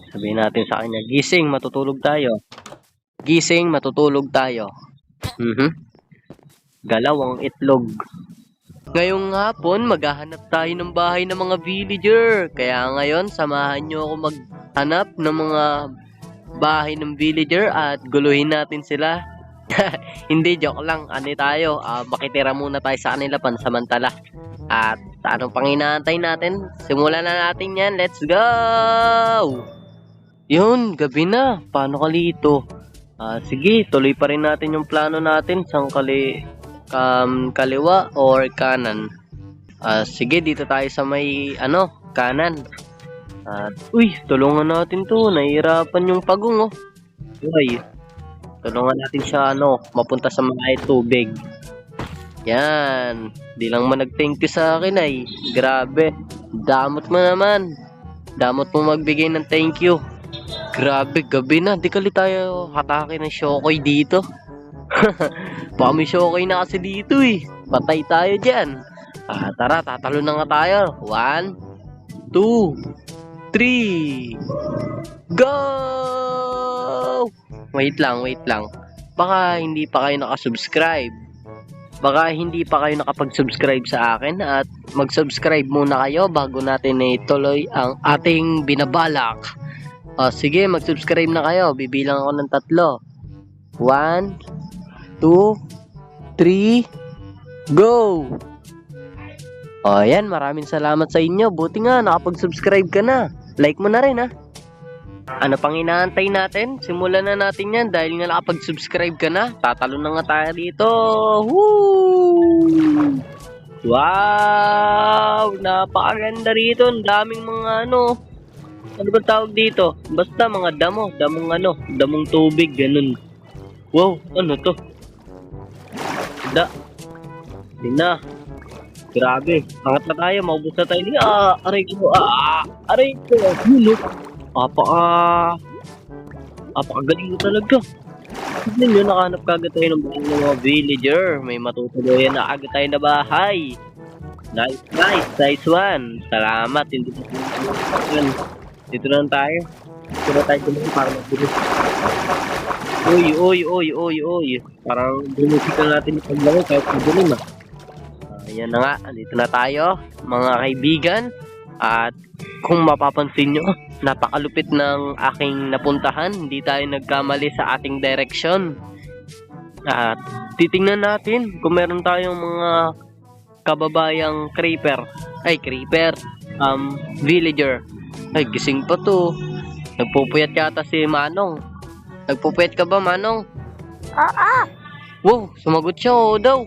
Sabihin natin sa kanya, gising, matutulog tayo. Gising, matutulog tayo. Galaw ang itlog. Ngayong hapon, maghahanap tayo ng bahay ng mga villager. Kaya ngayon, samahan nyo ako maghanap ng mga bahay ng villager at guluhin natin sila. Hindi, joke lang. Ano tayo? Makitira muna tayo sa kanila pansamantala. At anong pang inaantay natin? Simulan na natin yan. Let's go! Yun, gabi na. Paano kalito? Sige, tuloy pa rin natin yung plano natin. Sang kaliwa or kanan. Sige, dito tayo sa may kanan. Uy, tulungan natin to. Nahihirapan yung pagong, oh. Uy, tulungan natin siya, mapunta sa may tubig. Yan. Di lang man nag-thank you sa akin ay. Grabe. Damot mo naman. Damot mo magbigay ng thank you. Grabe, gabi na. Di kali tayo hatake ng Shokoy dito. Baka may Shokoy na kasi dito eh. Patay tayo dyan. Tara, tatalo na nga tayo. 1, 2, 3. Go! Wait lang. Baka hindi pa kayo nakasubscribe. Baka hindi pa kayo nakapag-subscribe sa akin at mag-subscribe muna kayo bago natin ituloy ang ating binabalak. Sige, mag-subscribe na kayo. Bibilang ako ng 3. 1, 2, 3, go! Yan, maraming salamat sa inyo. Buti nga, nakapag-subscribe ka na. Like mo na rin, ha? Ano pang inaantay natin? Simulan na natin yan dahil nga nakapag-subscribe ka na. Tatalo na nga tayo dito. Woo! Wow! Napakaganda rito. Ang daming mga ano ba tawag dito? Basta mga damong tubig, ganun. Wow, ano to? Hindi na. Grabe, angat na tayo, maubos na tayo. Aray ko. Apakagaling mo talaga. Tignan nyo, nakahanap kagad tayo ng mga villager. May matutuluyan na agad tayo na bahay. Nice one. Salamat, hindi na tayo. Dito na tayo. Dito na tayo dumaan para magbilis. Uy. Parang bumusikal natin yung paglaro kahit magulim, Ayan na nga, dito na tayo, mga kaibigan. At kung mapapansin nyo, napakalupit ng aking napuntahan. Hindi tayo nagkamali sa ating direksyon. At titingnan natin kung meron tayong mga kababayang villager. Ay, gising pa to. Nagpupuyat yata si Manong. Nagpupuyat ka ba, Manong? Wow, sumagot siya, daw.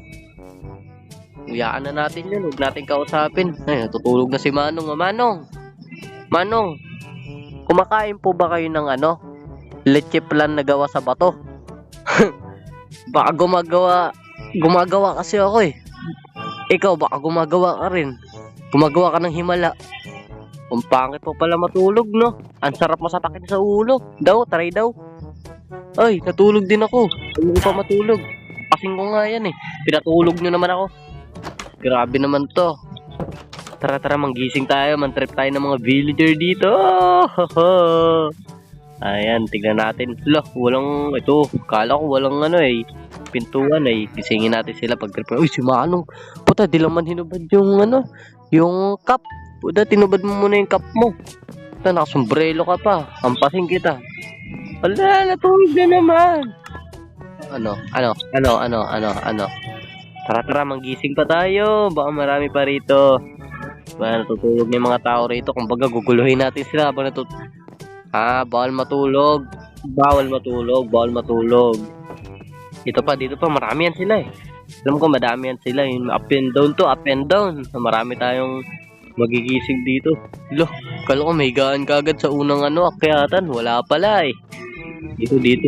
Uyaan na natin yun, huwag natin kausapin. Ay, natutulog na si Manong. Manong, kumakain po ba kayo ng leche plan na gawa sa bato? Baka gumagawa kasi ako eh. Ikaw, baka gumagawa ka rin. Gumagawa ka ng himala. Ang pangit po pala matulog, no? Ang sarap masatakin sa ulo. Try daw. Ay, natulog din ako. Hindi pa matulog. Kasing ko nga yan eh. Pinatulog nyo naman ako. Grabe naman to. Tara, manggising tayo. Mantrip tayo ng mga villager dito. Ayan, tignan natin. Kala ko walang pintuan eh. Gisingin natin sila pag trip. Uy, si Manong. Puta, di lang man hinubad yung cup. Puta, tinubad mo muna yung cup mo. Puta, nakasombrelo ka pa. Hampasin kita. Wala, natulog na naman. Ano? Tara, manggising pa tayo. Baka marami pa rito. Natutulog na yung mga tao rito. Kumbaga, guguluhin natin sila habang bawal matulog. Dito pa, marami yan sila eh. Alam ko, madami yan sila. Yung up and down. Marami tayong magigising dito. Kala ko may gaan kagad sa unang akyatan. Wala pala eh. Dito.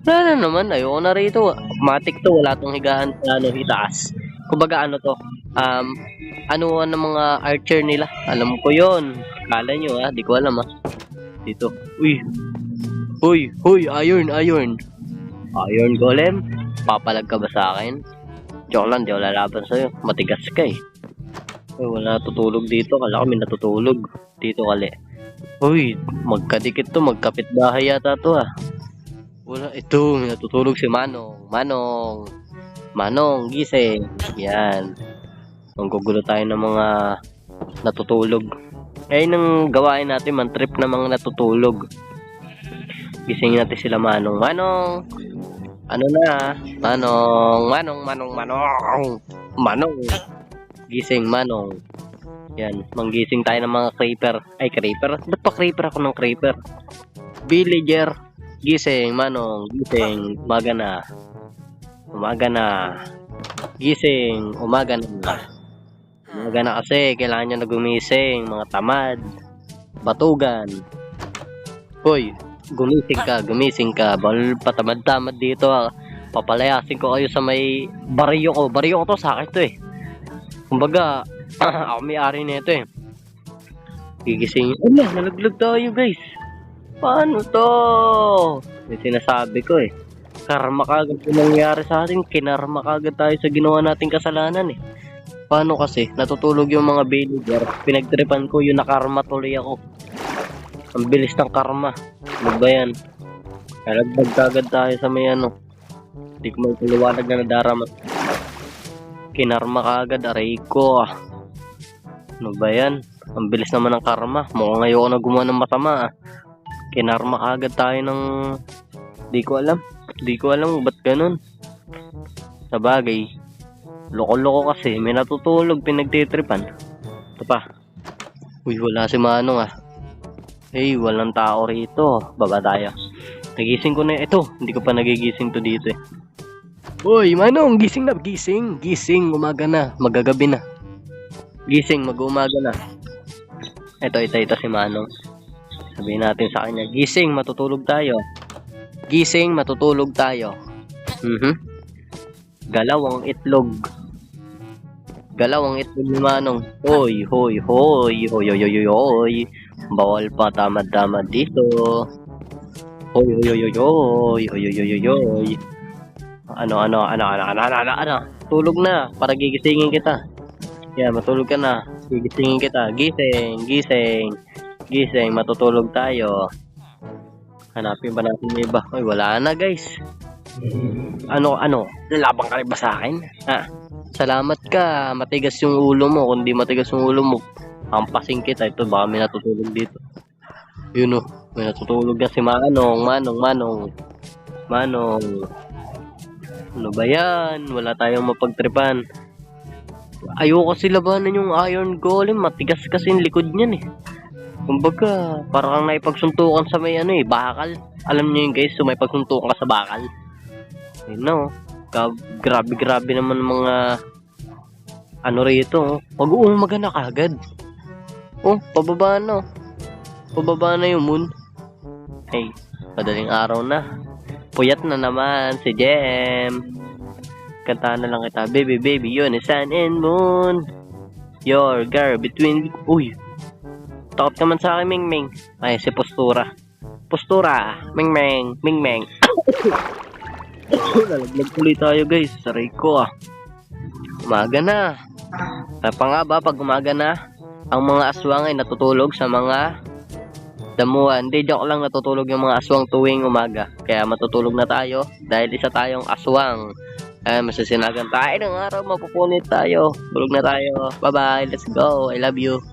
Wala na naman, ayoko na rito. Matik to, wala tong higaan sa itaas. Kumbaga to, ng mga archer nila. Alam ko yon. Kala nyo di ko alam Dito. Uy, iron. Iron golem, papalag ka ba sa akin? Joke lang, di ako lalaban sa'yo. Matigas ka eh. Wala natutulog dito. Kala ko may natutulog. Dito kali. Uy, magkadikit to, magkapitbahay yata to ah. Wala, ito, may natutulog si Manong. Manong, gising. Yan. Manggugulo tayo ng mga natutulog. Ayun ang gawain natin, man trip ng mga natutulog. Gisingin natin sila Manong. Ano na? Manong. Gising Manong. Yan, manggising tayo ng mga creeper. Ay, creeper? Ba't pa creeper ako ng creeper? Villager. Gising Manong, gising. Umaga na. Gising, umaga na. Umaga na kasi, kailangan nyo na gumising. Mga tamad. Batugan. Hoy, gumising ka. Bawal patamad-tamad dito ah. Papalayasin ko kayo sa may baryo ko. Baryo ko to, sa akin to eh. Kumbaga, ako may-ari nito eh. Gigising. Ay, nalaglag tayo guys. Paano to? May sinasabi ko eh. Karma kagad yung nangyari sa atin. Kinarma kagad tayo sa ginawa nating kasalanan eh. Paano kasi? Natutulog yung mga villager. Pinagtripan ko yung nakarma tuloy ako. Ang bilis ng karma. Ano ba yan? Nalaglag kagad tayo sa may ano. Hindi ko magpaliwanag na nadarama. Kinarma kagad. Aray ko ah. Ano ba yan? Ang bilis naman ng karma. Mukhang ayoko na gumawa ng masama ah. Kinarma kagad tayo ng... Di ko alam ba't ganun. Sa bagay, loko-loko kasi. May natutulog, pinagtitripan. Ito pa. Uy, wala si Manong ah. Hey, walang tao rito. Baba tayo. Nagising ko na ito. Hindi ko pa nagigising to dito eh. Uy, Manong, gising na. Gising, umaga na. Magagabi na. Gising, mag-umaga na. Ito si Manong. Sabihin natin sa kanya, gising, matutulog tayo. Galaw ang itlog ni Manong. Hoy. Bawal pa tamad-tamad dito. Hoy. Ano? Tulog na, para gigisingin kita. Yeah, matulog ka na. Gigisingin kita. Gising, matutulog tayo. Hanapin ba natin yung iba? Ay, wala na guys. Ano? Lalabang ka rin ba sa akin? Ha? Salamat ka. Matigas yung ulo mo. Kung di matigas yung ulo mo, hampasin kita. Ito, baka may natutulog dito. Yun o. May natutulog na si Manong. Ano ba yan? Wala tayong mapagtripan. Ayoko labanan yung Iron Golem. Matigas kasi yung likod niyan eh. Kumbaga, parang naipagsuntukan sa may ano eh, bakal. Alam niyo yun guys, so may pagsuntukan ka sa bakal. Yun na oh. Grabe naman mga ano rito oh. Mag-uumaga na kagad. Oh, pababa na yung moon. Hey, madaling araw na. Puyat na naman si Jem. Kantahan na lang kita, baby, yun is sun and moon. Your girl between... Uy, takot ka man sa akin, Ming. Ay, si Postura, Ming. Lalaglag tuloy tayo, guys. Saray ko, ah. Umaga na. Pa nga ba, pag umaga na, ang mga aswang ay natutulog sa mga damuhan. Hindi, joke lang, natutulog yung mga aswang tuwing umaga. Kaya matutulog na tayo dahil isa tayong aswang. Masasinagan tayo ng araw, mapupunit tayo. Tulog na tayo. Bye-bye, let's go. I love you.